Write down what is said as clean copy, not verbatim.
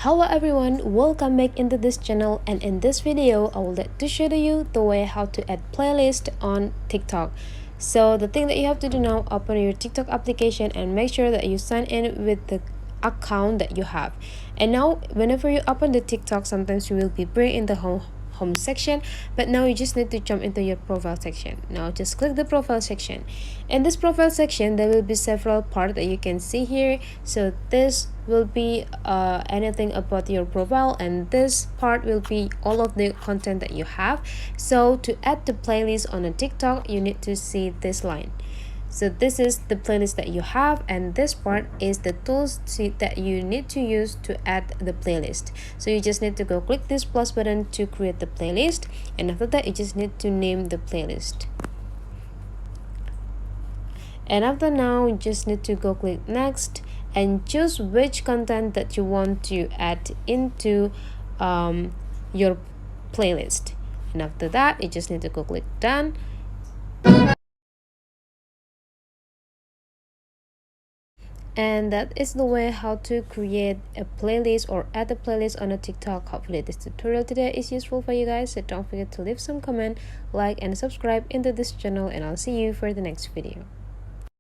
Hello everyone, welcome back into this channel, and in this video I would like to show you the way how to add playlist on TikTok. So the thing that you have to do now, open your TikTok application and make sure that you sign in with the account that you have. And now whenever you open the TikTok, sometimes you will be bring in the home section, but now you just need to jump into your profile section. Now just click the profile section. In this profile section there will be several parts that you can see here. So this will be anything about your profile, and this part will be all of the content that you have. So to add the playlist on a TikTok, you need to see this line. So this is the playlist that you have, and this part is the tools that you need to use to add the playlist. So you just need to go click this plus button to create the playlist, and after that you just need to name the playlist. And after now you just need to go click next and choose which content that you want to add into your playlist. And after that you just need to go click done. And that is the way how to create a playlist or add a playlist on a TikTok. Hopefully this tutorial today is useful for you guys. So don't forget to leave some comment, like and subscribe into this channel, and I'll see you for the next video.